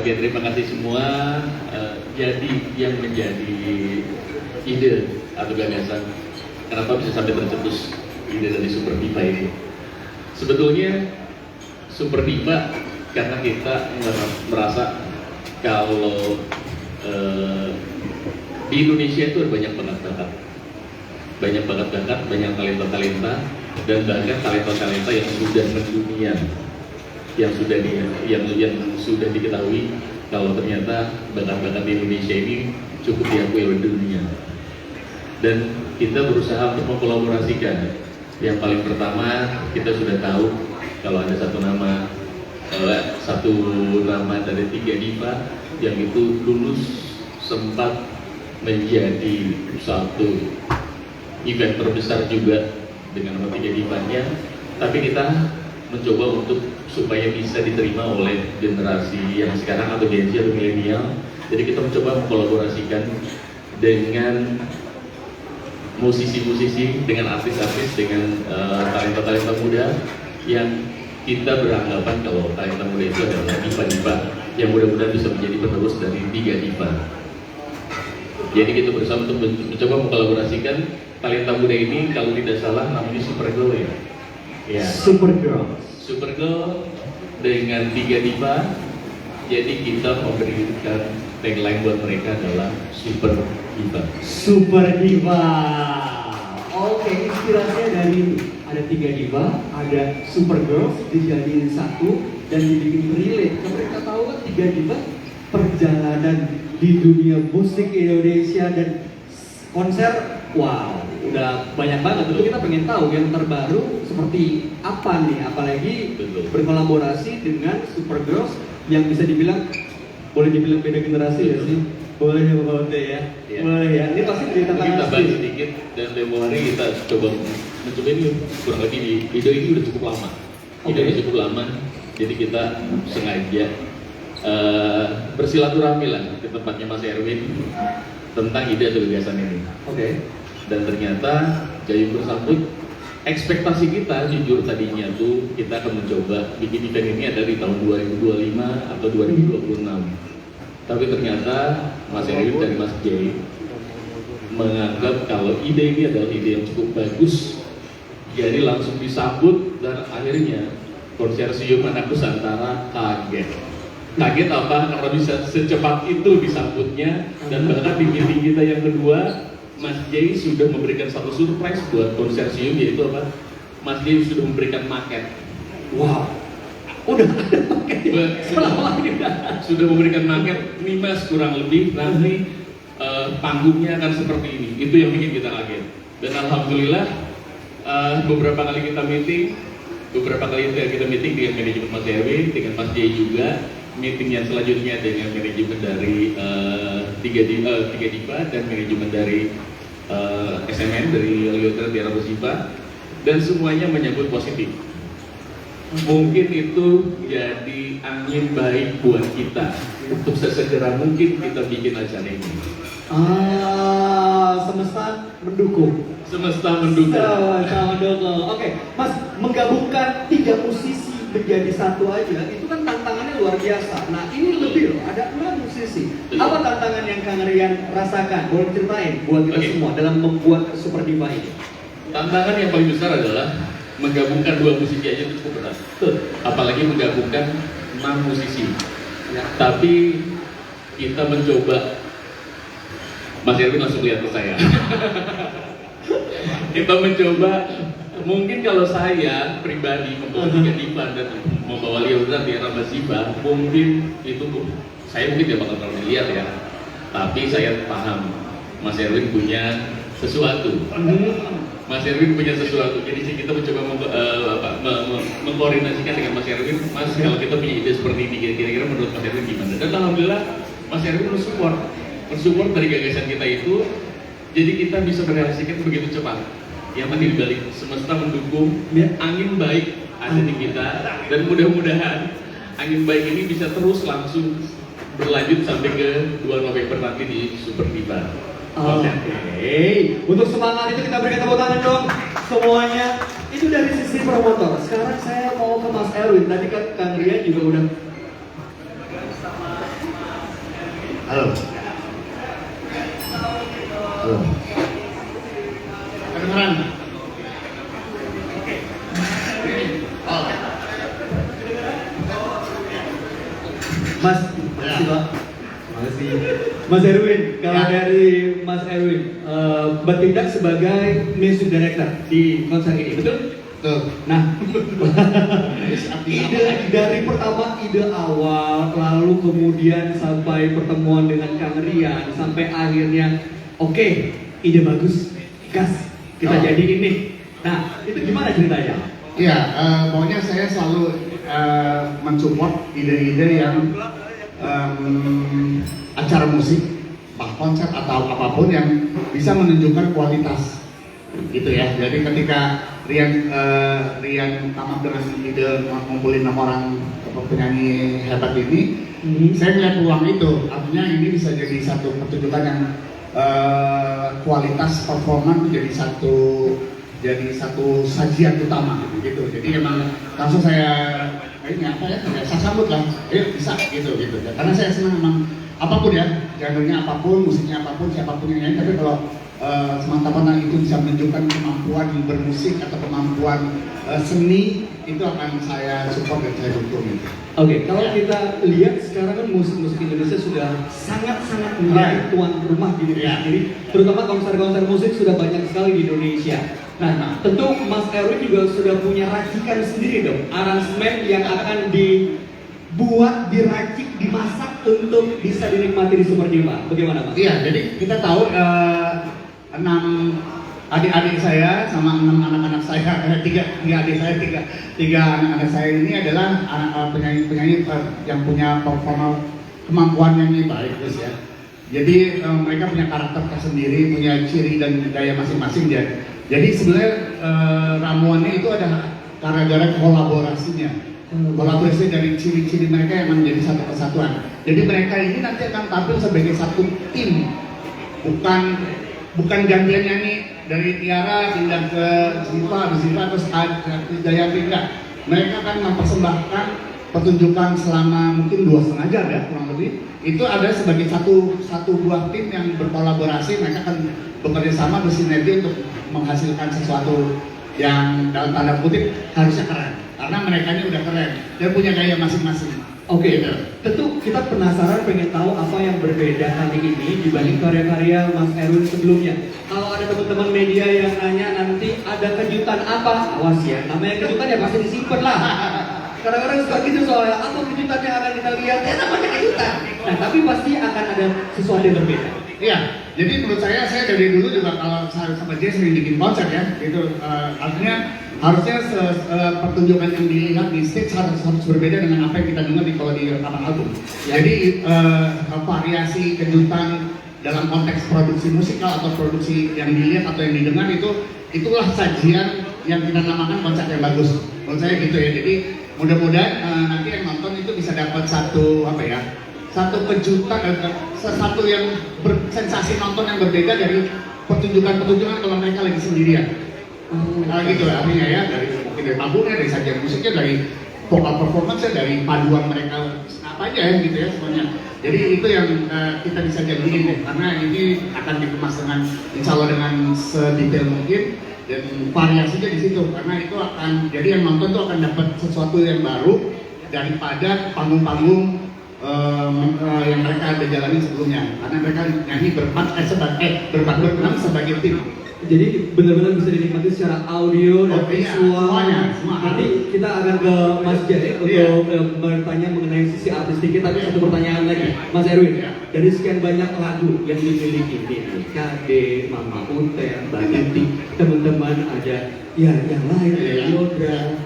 Oke, terima kasih semua. Jadi yang menjadi ide atau gagasan kenapa bisa sampai tercetus ide dari Super Diva ini? Sebetulnya Super Diva karena kita merasa kalau di Indonesia itu ada banyak bakat-bakat, banyak talenta-talenta, dan bahkan talenta-talenta yang sudah mendunia, yang sudah diketahui kalau ternyata bakat-bakat di Indonesia ini cukup diakui oleh dunia. Dan kita berusaha untuk mengkolaborasikan. Yang paling pertama kita sudah tahu kalau ada satu nama dari 3 diva yang itu lulus sempat menjadi satu event terbesar juga dengan nama 3 divanya, tapi kita mencoba untuk supaya bisa diterima oleh generasi yang sekarang atau Gen Z atau milenial. Jadi kita mencoba mengkolaborasikan dengan musisi-musisi, dengan artis-artis, dengan talenta-talenta muda yang kita beranggapan kalau talenta muda itu adalah diva-diva yang mudah-mudahan bisa menjadi penerus dari 3 diva. Jadi kita berusaha untuk mencoba mengkolaborasikan talenta muda ini, kalau tidak salah namanya Supergirl ya. Ya. Supergirl dengan 3 diva. Jadi kita memberikan tagline buat mereka adalah Super Diva. Super Diva. Oke, inspirasinya dari ada 3 diva, ada Supergirl dijadiin satu dan dibikin relate. Karena kita tahu kan 3 diva perjalanan di dunia musik Indonesia dan konser, wow, udah banyak banget. Tentu kita pengen tahu yang terbaru seperti apa nih, apalagi berkolaborasi dengan Supergirls yang bisa dibilang, boleh dibilang beda generasi ya sih? Boleh ya Bapak ya? Ya. Boleh ya, ini pasti ceritakan kita asli. bahas sedikit dan tempo hari kita mencoba ini kurang lebih di video ini udah cukup lama. Videonya cukup lama, jadi kita sengaja bersilaturahmi lah ke tempatnya Mas Erwin tentang ide atau gagasan ini. Oke. Dan ternyata Gayung Bersambut, ekspektasi kita jujur tadinya tuh kita akan mencoba bikin event ini ada di tahun 2025 atau 2026. Tapi ternyata Mas Erwin dan Mas Jay menganggap kalau ide ini adalah ide yang cukup bagus, jadi langsung disambut dan akhirnya Konsorsium Anak Nusantara kaget. Kaget apa? Karena bisa secepat itu disambutnya, dan bahkan di meeting kita yang kedua Mas Jay sudah memberikan satu surprise buat konsorsium, yaitu apa? Mas Jay sudah memberikan maket. Wow, udah ada paket selama ini sudah memberikan maket nih Mas, kurang lebih nanti panggungnya akan seperti ini. Itu yang bikin kita kaget. Dan alhamdulillah beberapa kali kita meeting dengan manajemen Mas Erwin, dengan Mas Jay juga. Meeting yang selanjutnya dengan manajemen dari 3 diva dan manajemen dari SMN dari Leotra Tiara Bersiva, dan semuanya menyambut positif. Mungkin itu jadi angin baik buat kita untuk sesegera mungkin kita bikin acara ini. Semesta mendukung. Semesta mendukung. Oke, Mas, menggabungkan 3 musisi menjadi satu aja itu kan tantangannya luar biasa. Nah, ini lebih loh, ada 6 musisi. Apa tantangan yang Kang Rian rasakan? Boleh ceritain buat kita semua dalam membuat Super Diva ini. Tantangan yang paling besar adalah menggabungkan 2 musisi aja itu cukup berat. Apalagi menggabungkan 6 musisi. Ya. Tapi kita mencoba. Mas Erwin langsung lihat ke saya. Kita mencoba. Mungkin kalau saya pribadi membawa 3 diva dan membawa Leotra Tiara Bersiva, mungkin itu saya mungkin tidak bakal terlalu dilihat ya. Tapi saya paham Mas Erwin punya sesuatu. Mas Erwin punya sesuatu. Jadi kita mencoba mengkoordinasikan dengan Mas Erwin. Mas, kalau kita punya ide seperti ini, kira-kira menurut Mas Erwin gimana? Dan alhamdulillah Mas Erwin mensupport dari gagasan kita itu. Jadi kita bisa merealisasikan begitu cepat. Yang tadi dibalik, semesta mendukung, angin baik ada di kita, dan mudah-mudahan angin baik ini bisa terus langsung berlanjut sampai ke 2 November nanti di Super Diva. Oke. Untuk semangat itu kita berikan tepuk tangan dong semuanya. Itu dari sisi promotor. Sekarang saya mau ke Mas Erwin. Tadi kan Kang Rian juga udah Halo. Halo. Kedengeran? Oke. Oh. Mas, makasih Pak. Makasih. Mas Erwin, kalau Ya. dari Mas Erwin, bertindak sebagai music director di konser ini, betul? Tuh. Nah, ide dari pertama ide awal, lalu kemudian sampai pertemuan dengan Kang Rian, sampai akhirnya, oke, ide bagus, gas, kita Oh. jadi ini. Nah, itu gimana ceritanya? Iya, pokoknya saya selalu mensupport ide-ide yang acara musik, konser atau apapun yang bisa menunjukkan kualitas, gitu ya. Jadi ketika Rian tamat dengan ide ngumpulin 6 orang penyanyi hebat ini, saya melihat peluang itu. Artinya ini bisa jadi satu pertunjukan yang kualitas performa itu jadi satu sajian utama gitu. Jadi emang langsung saya ini apa ya, saya sambut lah, bisa gitu. Karena saya senang emang apapun ya, genre-nya apapun, musiknya apapun, siapapun yang nyanyi. Tapi kalau semata-mata itu bisa menunjukkan kemampuan bermusik atau kemampuan seni, itu akan saya support dan saya dukung gitu. Oke, kalau kita lihat sekarang kan musik-musik Indonesia sudah sangat-sangat menjadi tuan rumah di Indonesia sendiri, terutama konser-konser musik sudah banyak sekali di Indonesia. Nah, tentu Mas Erwin juga sudah punya racikan sendiri dong, aransemen yang akan dibuat, diracik, dimasak untuk bisa dinikmati di Super Diva. Bagaimana Mas? Iya, jadi kita tahu 6 adik-adik saya sama 6 anak-anak saya, tiga adik saya, tiga anak-anak saya ini adalah penyanyi yang punya performa kemampuan nyanyi baik terus ya. Jadi mereka punya karakter tersendiri, punya ciri dan gaya masing-masing ya. Jadi sebenarnya ramuannya itu ada gara-gara kolaborasinya. Kolaborasi dari ciri-ciri mereka yang menjadi satu kesatuan. Jadi mereka ini nanti akan tampil sebagai satu tim, bukan gantian nyanyi dari Tiara pindah ke Ziva terus Jayanti, enggak. Mereka akan mempersembahkan pertunjukan selama mungkin 2,5 jam ya kurang lebih. Itu ada sebagai satu buah tim yang berkolaborasi. Mereka akan bekerja sama bersinergi untuk menghasilkan sesuatu yang dalam tanda kutip harusnya keren. Karena mereka ini udah keren dan punya gaya masing-masing. Oke, Gitu. tentu kita penasaran pengen tahu apa yang berbeda kali ini dibanding karya-karya Mas Erwin sebelumnya. Kalau ada teman-teman media yang nanya nanti ada kejutan apa, awas ya, namanya kejutan ya pasti disimpan lah. Kadang-kadang suka gitu soalnya, apa kejutan yang akan kita lihat, ya namanya kejutan. Nah, tapi pasti akan ada sesuatu yang berbeda. Iya, jadi menurut saya dari dulu juga kalau saya sama dia sering bikin konser ya, gitu. Artinya harusnya pertunjukan yang dilihat di stage harus berbeda dengan apa yang kita dengar kalau di rekaman album. Ya. Jadi variasi kejutan dalam konteks produksi musikal atau produksi yang dilihat atau yang didengar itulah sajian yang kita namakan konsep yang bagus. Menurut saya gitu ya. Jadi mudah-mudahan nanti yang nonton itu bisa dapat satu kejutan, sesuatu yang bersensasi nonton yang berbeda dari pertunjukan kalau mereka lagi sendirian. Gitu ya, artinya ya, mungkin dari panggungnya, dari sajian musiknya, dari vokal performance-nya, dari paduan mereka apa aja ya gitu ya semuanya. Jadi itu yang kita bisa janjiin deh, karena ini akan dikemas dengan insya Allah dengan sedetail mungkin dan variasinya di situ, karena itu akan jadi yang nonton tuh akan dapat sesuatu yang baru daripada panggung-panggung yang mereka ada jalani sebelumnya, karena mereka nyanyi berenam sebagai tim. Jadi benar-benar bisa dinikmati secara audio dan visual. Semuanya. Nanti kita akan ke Mas Jare untuk bertanya mengenai sisi artistiknya. Tapi satu pertanyaan lagi, Mas Erwin. Dari sekian banyak lagu yang dimiliki nih, KD, Mama Ute, Mbak Titi, teman-teman ada ya yang lain, Yodra.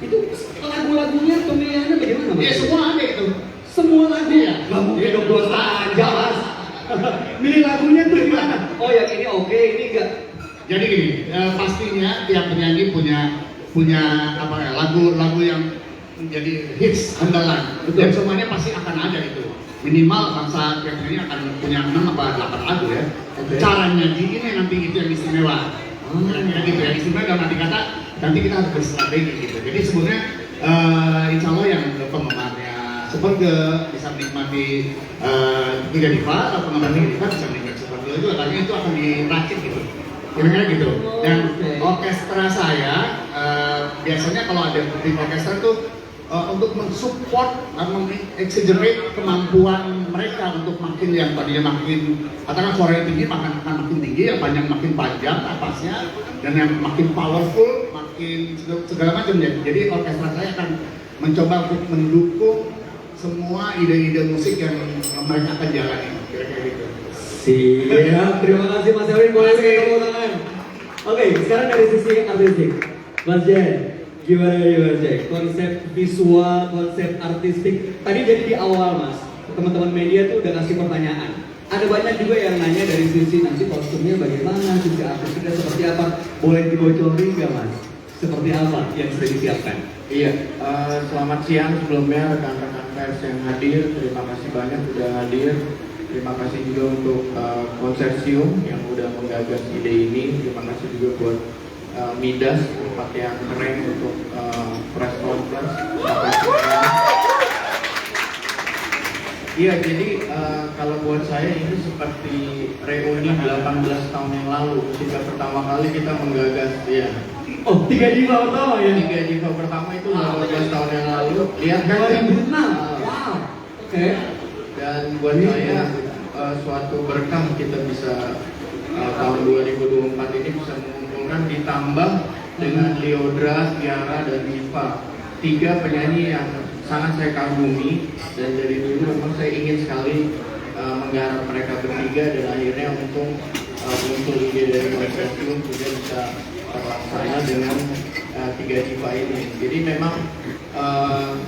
Itu lagu-lagunya pemilihannya bagaimana Mas? Iya semua ada itu. Semua lagu ya? Gak mungkin dong 2 aja Mas. Milih lagunya tuh gimana? Oh yang ini oke, ini enggak. Jadi gini, pastinya tiap penyanyi punya apa ya, lagu-lagu yang menjadi hits andalan. Dan semuanya pasti akan ada itu. Minimal bangsa tiap penyanyi akan punya 6 atau 8 lagu ya. Cara nyanyiinnya nanti itu yang istimewa. Kira-kira gitu ya, istimewa dalam arti kata nanti kita harus berstrategi gitu. Jadi sebenarnya insya Allah yang penggemarnya Supergirl, bisa menikmati Tiga Diva atau pengemban Tiga Diva bisa menikmati Supergirl juga, karena itu akan diracik gitu. Kira-kira gitu. Dan orkestra saya biasanya kalau ada tim orkestra tuh untuk mensupport, exaggerate kemampuan mereka untuk makin yang tadinya makin katakan suaranya tinggi akan makin tinggi, yang panjang makin panjang napasnya, dan yang makin powerful makin segala macam ya. Jadi orkestra saya akan mencoba untuk mendukung semua ide-ide musik yang mereka akan jalani, kira-kira gitu. Siap, terima kasih Mas Erwin, boleh beri tepuk tangan. Oke, sekarang dari sisi artistik, Mas Jen, gimana Mas Jen? Konsep visual, konsep artistik. Tadi jadi di awal Mas, teman-teman media tuh udah kasih pertanyaan. Ada banyak juga yang nanya dari sisi nanti kostumnya bagaimana, sisi artistiknya seperti apa. Boleh dibocorin nggak Mas? Seperti apa yang sudah disiapkan? Iya, selamat siang sebelumnya rekan-rekan pers yang hadir. Terima kasih banyak sudah hadir. Terima kasih juga untuk konsorsium yang udah menggagas ide ini. Terima kasih juga buat Midas, tempat yang keren untuk press conference. Iya, jadi kalau buat saya ini seperti reuni 18 tahun yang lalu ketika pertama kali kita menggagas ya. Oh, Tiga Diva pertama ya? Tiga Diva pertama itu 18 tahun yang lalu. Lihat kan? 2006. Wow. Oke. Dan buat saya suatu berkah kita bisa tahun 2024 ini bisa mengumpulkan ditambah dengan Leodra, Tiara, dan Diva, 3 penyanyi yang sangat saya kagumi, dan dari dulu memang saya ingin sekali menggarap mereka bertiga, dan akhirnya untuk muncul ide dari konsorsium juga bisa terlaksana dengan 3 Diva ini. Jadi memang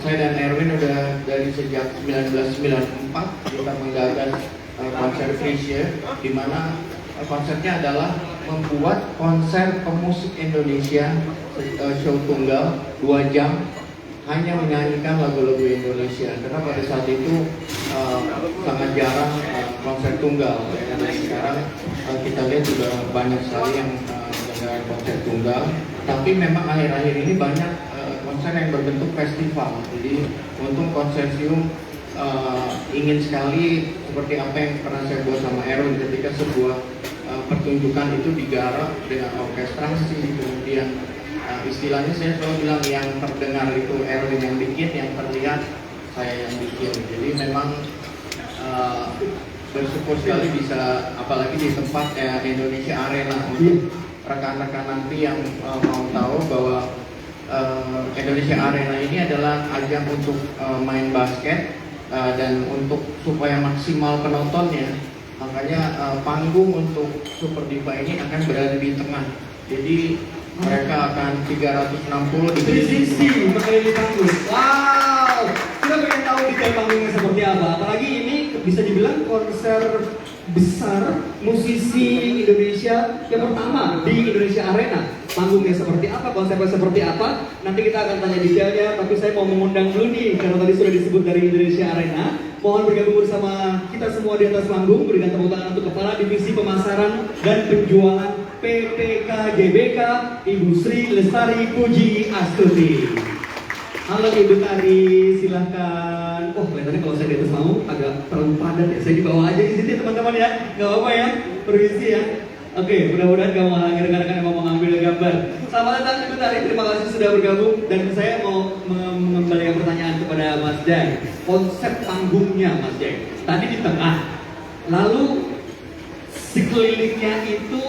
saya dan Erwin udah dari sejak 1994 kita menggagas konser Krisya, di mana konsepnya adalah membuat konser pemusik Indonesia show tunggal 2 jam hanya menyanyikan lagu-lagu Indonesia, karena pada saat itu sangat jarang konser tunggal ya. Dan sekarang kita lihat juga banyak sekali yang mendengar konser tunggal, tapi memang akhir-akhir ini banyak konser yang berbentuk festival. Jadi untuk konsorsium ingin sekali seperti apa yang pernah saya buat sama Erwin ketika sebuah pertunjukan itu digarap dengan orkestrasi, kemudian istilahnya saya selalu bilang yang terdengar itu Erwin yang bikin, yang terlihat saya yang bikin. Jadi memang bersyukur sekali bisa, apalagi di tempat Indonesia Arena. Untuk rekan-rekan nanti yang mau tahu bahwa Indonesia Arena ini adalah ajang untuk main basket, dan untuk supaya maksimal penontonnya, makanya panggung untuk Super Diva ini akan berada di tengah. Jadi mereka akan 360 di sisi mengelilingi panggung. Wow, kita pengen tahu detail panggungnya seperti apa. Apalagi ini bisa dibilang konser besar musisi Indonesia yang pertama di Indonesia Arena. Panggungnya seperti apa, konsepnya seperti apa, nanti kita akan tanya detailnya. Tapi saya mau mengundang dulu nih, karena tadi sudah disebut dari Indonesia Arena. Mohon bergabung bersama kita semua di atas panggung. Berikan tepuk tangan untuk Kepala Divisi Pemasaran dan Penjualan PPK GBK, Ibu Sri Lestari Puji Astuti. Halo Ibu Tari, silahkan. Oh, kelihatannya kalau saya di atas panggung agak terlalu padat ya. Saya di bawah aja di sini teman-teman ya. Gak apa-apa ya, permisi ya. Oke, mudah-mudahan gak menghalangi rekan-rekan yang mau mengambil gambar. Selamat datang Ibu Tari, terima kasih sudah bergabung. Dan saya mau mengembalikan pertanyaan kepada Mas Jai. Konsep panggungnya Mas Jai, tadi di tengah, lalu sekelilingnya itu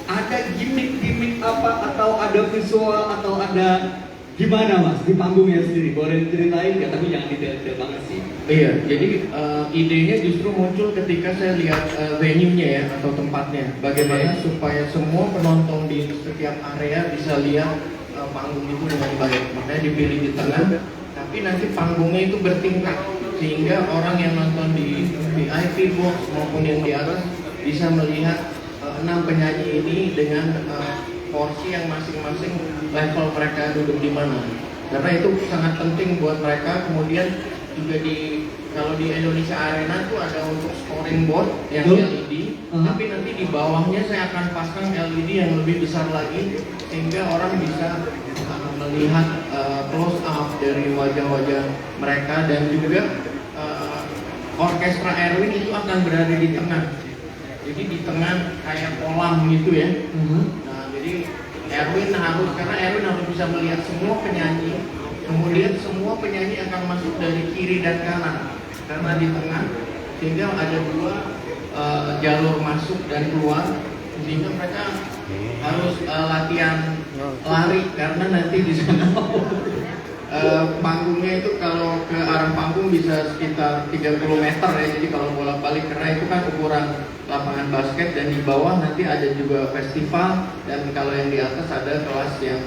ada gimmick-gimmick apa, atau ada visual, atau ada gimana Mas di panggungnya sendiri? Boleh diceritain nggak? Tapi jangan detail-detail banget sih. Iya, jadi idenya justru muncul ketika saya lihat venue-nya ya, atau tempatnya. Bagaimana supaya semua penonton di setiap area bisa lihat panggung itu dengan baik. Makanya dipilih di tengah, tapi nanti panggungnya itu bertingkat, sehingga orang yang nonton di VIP box maupun yang di atas bisa melihat 6 penyanyi ini dengan porsi yang masing-masing level mereka duduk di mana. Karena itu sangat penting buat mereka. Kemudian juga kalau di Indonesia Arena itu ada untuk scoring board yang LED, tapi nanti di bawahnya saya akan pasang LED yang lebih besar lagi, sehingga orang bisa melihat close up dari wajah-wajah mereka, dan juga orkestra Erwin itu akan berada di tengah. Jadi di tengah kayak kolam gitu ya. Nah, jadi Erwin harus bisa melihat semua penyanyi, kemudian semua penyanyi akan masuk dari kiri dan kanan karena di tengah, sehingga ada dua jalur masuk dan keluar, sehingga mereka harus latihan lari karena nanti di sana panggungnya itu kalau ke arah panggung bisa sekitar 30 meter ya, jadi kalau bolak-balik karena itu kan ukuran lapangan basket, dan di bawah nanti ada juga festival, dan kalau yang di atas ada kelas yang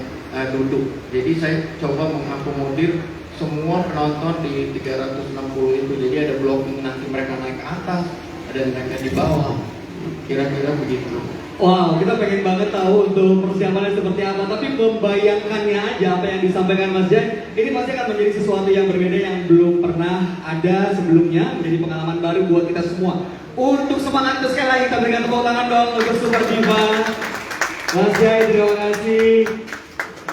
duduk. Jadi saya coba mengakomodir semua penonton di 360 itu, jadi ada blocking, nanti mereka naik ke atas, ada mereka di bawah, kira-kira begitu. Wow, kita pengen banget tahu untuk persiapannya seperti apa. Tapi membayangkannya aja apa yang disampaikan Mas Jai, ini pasti akan menjadi sesuatu yang berbeda yang belum pernah ada sebelumnya, menjadi pengalaman baru buat kita semua. Untuk semangat sekali lagi kita berikan tepuk tangan dong untuk Super Diva. Mas Jai, terima kasih.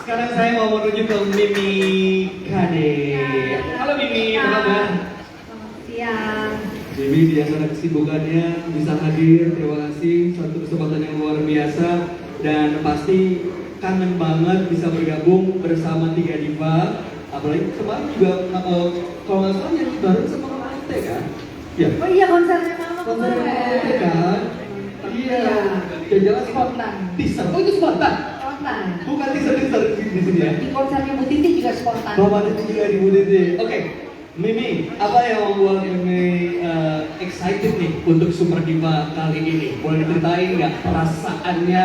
Sekarang saya mau menuju ke Mimi Kade. Halo Mimi, apa kabar? Selamat siang. Mimi di acara kesibukannya bisa hadir, terima kasih, satu kesempatan yang luar biasa, dan pasti kangen banget bisa bergabung bersama Tiga Diva. Apalagi kemarin juga kalau nggak salah nyanyi bareng sama Mama Ente kan? Ya. Oh iya, konsernya Mama Konser Mama Ente kemarin. kan? Iya. Jalan Spontan. teaser. Oh itu spontan. Spontan. Bukan teaser di sini ya. Di konsernya Bu Titi juga spontan. Mama Ente juga di Budete. Oke. Mimi, apa yang membuat Mimi excited nih untuk Super Diva kali ini? Boleh diceritain nggak perasaannya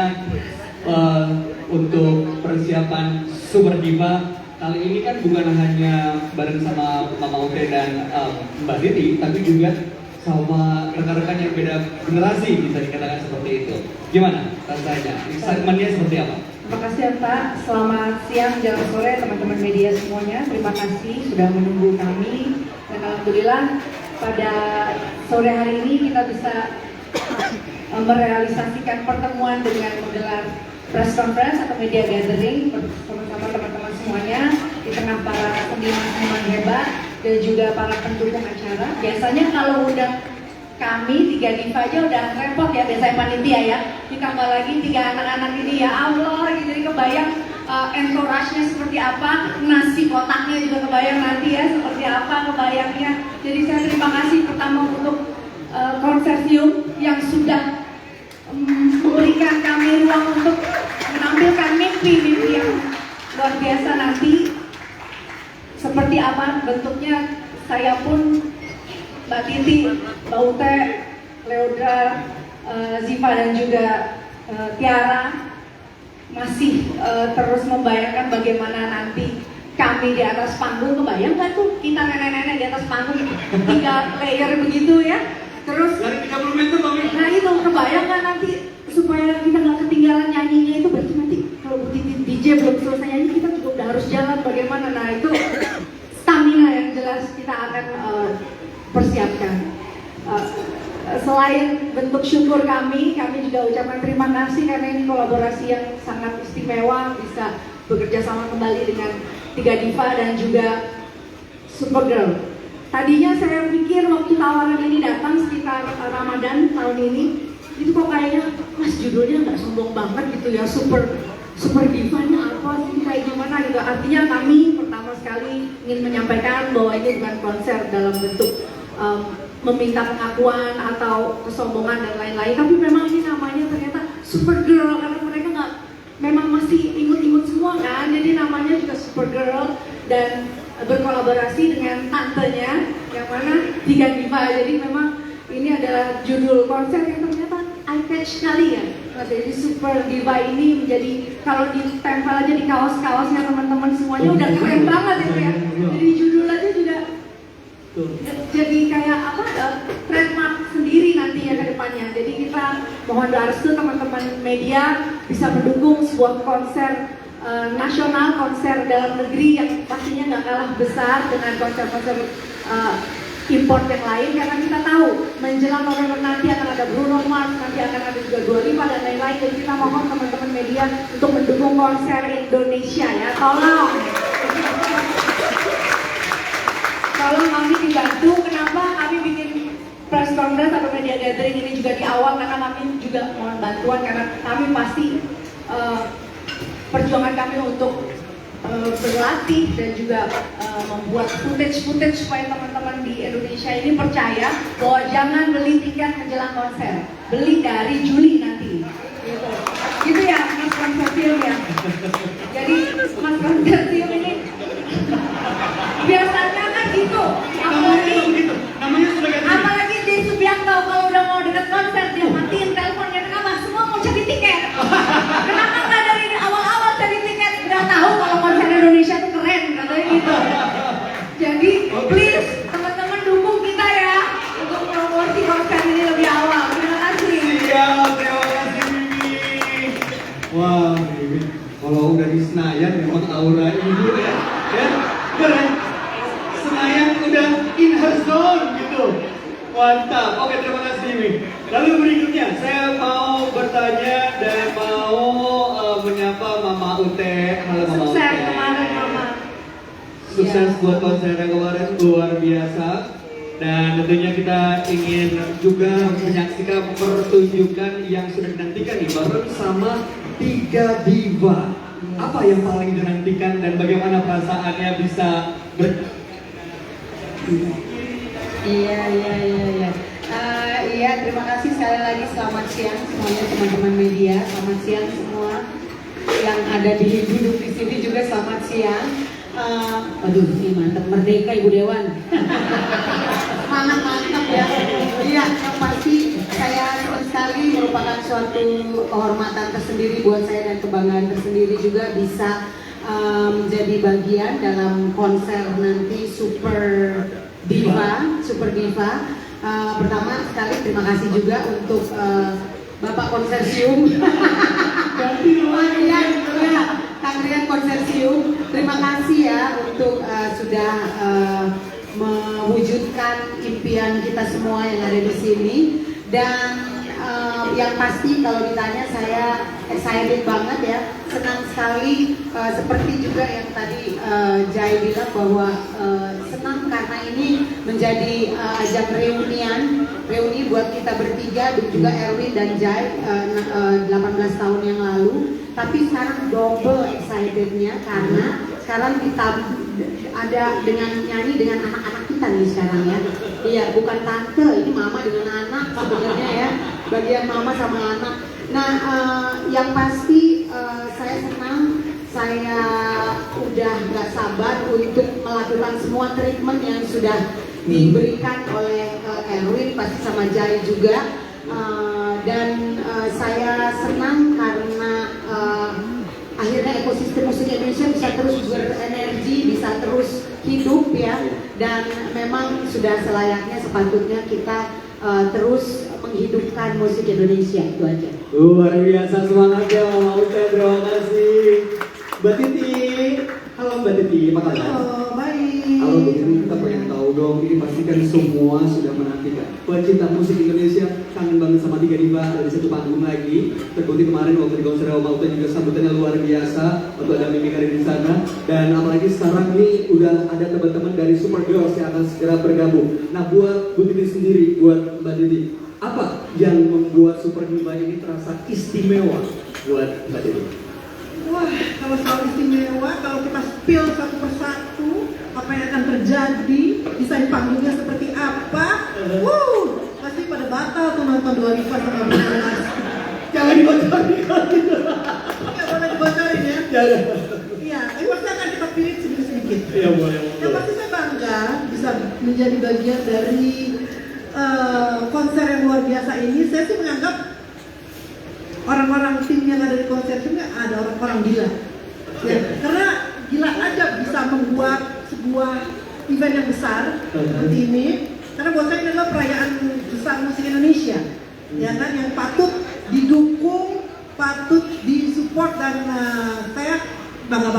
untuk persiapan Super Diva kali ini? Kan bukan hanya bareng sama Mama Ute dan Mbak Titi, tapi juga sama rekan-rekan yang beda generasi, bisa dikatakan seperti itu. Gimana rasanya? Excitementnya seperti apa? Terima kasih ya Pak. Selamat siang, menjelang sore teman-teman media semuanya. Terima kasih sudah menunggu kami. Dan alhamdulillah pada sore hari ini kita bisa merealisasikan pertemuan dengan menggelar press conference atau media gathering bersama teman-teman semuanya di tengah para seniman-seniman hebat dan juga para pendukung acara. Biasanya kalau udah kami Tiga Diva aja udah repot ya, biasanya panitia ya, ditambah lagi 3 anak-anak ini, ya Allah, jadi kebayang entourage-nya seperti apa, nasi kotaknya juga kebayang nanti ya seperti apa kebayangnya. Jadi saya terima kasih pertama untuk konsorsium yang sudah memberikan kami ruang untuk menampilkan mimpi-mimpi yang luar biasa nanti. Seperti apa bentuknya, saya pun, Mbak Titi, Mbak Ute, Leodra, Ziva dan juga Tiara masih terus membayangkan bagaimana nanti kami di atas panggung. Kebayang nggak tuh kita nenek-nenek di atas panggung 3 layer begitu ya? Terus Dari 30 meter Mami. nah itu kebayang nggak nanti supaya kita nggak ketinggalan nyanyinya itu, berarti nanti kalau Titi DJ belum selesai nyanyi kita juga udah harus jalan bagaimana. Nah itu stamina yang jelas kita akan persiapkan. Selain bentuk syukur kami juga ucapkan terima kasih karena ini kolaborasi yang sangat istimewa, bisa bekerja sama kembali dengan Tiga Diva dan juga Supergirl. Tadinya saya pikir waktu tawaran ini datang sekitar Ramadan tahun ini, itu kok kayaknya Mas judulnya nggak sombong banget gitu ya, Super Diva-nya apa sih, kayak gimana gitu. Artinya kami pertama sekali ingin menyampaikan bahwa ini bukan konser dalam bentuk meminta pengakuan atau kesombongan dan lain-lain, tapi memang ini namanya ternyata Supergirl karena mereka nggak, memang masih imut-imut semua kan, jadi namanya juga Supergirl dan berkolaborasi dengan tantenya yang mana Tiga Diva. Jadi memang ini adalah judul konser yang ternyata eye-catch sekali ya. Nah, jadi Super Diva ini menjadi, kalau ditempel aja di kaos-kaosnya teman-teman semuanya udah keren banget itu ya. Jadi judul aja juga jadi kayak apa, trademark sendiri nanti ya ke depannya. Jadi kita mohon doa restu teman-teman media bisa mendukung sebuah konser nasional, konser dalam negeri yang pastinya nggak kalah besar dengan konser-konser import yang lain, karena kita tahu menjelang November nanti akan ada Bruno Mars, nanti akan ada juga Dua Lipa dan lain-lain. Jadi kita mohon teman-teman media untuk mendukung konser Indonesia ya, tolong. Tolong kami dibantu. Kenapa kami bikin press conference atau media gathering ini juga di awal, karena kami juga mohon bantuan, karena kami pasti perjuangan kami untuk berlatih dan juga membuat footage supaya teman-teman di Indonesia ini percaya bahwa jangan beli tiket menjelang konser, beli dari Juli nanti, gitu ya Mas Konsorsium ya. Jadi Mas Konsorsium ini biasanya kan gitu, apalagi di Subiakto kalau udah mau deket konser dia matiin teleponnya, kenapa semua mau cari tiket, kenapa nggak dari awal-awal cari tiket, udah tahu kalau konser Indonesia tuh keren katanya gitu. Jadi please teman-teman dukung kita ya untuk promosi konser ini lebih awal. Terima kasih. Siap, terima kasih Bibi. Wah, Bibi, kalau udah di Senayan memang aura ibu ya, keren. Senayan udah in her zone gitu. Mantap. Oke, terima kasih Bibi. Lalu berikutnya saya mau bertanya dan mau menyapa Mama Ute. Halo Mama Ute. Sukses kemarin Mama. Sukses buat konser yang kemarin, luar biasa. Dan tentunya kita ingin juga menyaksikan pertunjukan yang sudah dinantikan nih bareng sama 3 diva. Apa yang paling dinantikan dan bagaimana perasaannya bisa Iya, terima kasih sekali lagi. Selamat siang semuanya teman-teman media. Selamat siang semua yang ada duduk di sini juga selamat siang. Aduh, ini mantap, merdeka Ibu Dewan. Mantap ya. Iya, yang pasti saya senang sekali, merupakan suatu kehormatan tersendiri buat saya dan kebanggaan tersendiri juga bisa menjadi bagian dalam konser nanti Super Diva. Pertama sekali terima kasih juga untuk Bapak Konsorsium. Kang Rian Konsorsium, terima kasih ya untuk sudah mewujudkan impian kita semua yang ada di sini. Dan yang pasti kalau ditanya saya excited banget ya, senang sekali seperti juga yang tadi Jai bilang bahwa senang karena ini menjadi ajang reuni buat kita bertiga dan juga Erwin dan Jai 18 tahun yang lalu. Tapi sekarang double excitednya karena sekarang kita ada dengan nyanyi dengan anak-anak kita nih sekarang ya. Iya, bukan tante, ini mama dengan anak sebenarnya ya, bagian mama sama anak. Nah, yang pasti saya senang, saya udah gak sabar untuk melakukan semua treatment yang sudah diberikan oleh Erwin, pasti sama Jai juga. Dan saya senang karena akhirnya ekosistem musik Indonesia bisa terus berenergi, bisa terus hidup ya. Dan memang sudah selayaknya sepatutnya kita terus menghidupkan musik Indonesia, itu aja. luar biasa semangatnya Mama Ute, terima kasih. Mbak Titi, halo Mbak Titi, apa kabar? Halo, baik. Halo Mbak Titi, kita pengen tahu dong, ini pasti kan semua sudah menantikan. Pecinta musik Indonesia kangen banget sama 3 diva, ada satu panggung lagi. Terbukti kemarin waktu di konser Mama Ute juga sambutannya luar biasa, waktu ada Mimi Karin di sana. Dan apalagi sekarang nih udah ada teman-teman dari Super Girls yang akan segera bergabung. Nah buat Bu Titi sendiri, buat Mbak Titi, apa yang membuat Super Diva ini terasa istimewa buat Mbak Titi? Wah, kalau soal istimewa, kalau kita spill satu persatu apa yang akan terjadi, desain panggungnya seperti apa, pasti pada batal tuh nonton Dua Lipa sama Bruno Mars. Jangan dibocorin kalau gitu. Nggak boleh dibocorin ya. Jangan. Iya, ini pasti akan kita pilih sedikit-sedikit. Iya boleh. Yang pasti saya bangga bisa menjadi bagian dari konser yang luar biasa ini. Saya sih menganggap orang-orang tim yang ada di konser ini ada orang-orang gila. Ya, karena gila aja bisa membuat sebuah event yang besar seperti ini. Karena buat saya ini adalah perayaan besar musik Indonesia, ya kan, yang patut didukung, patut disupport, dan saya bangga banget.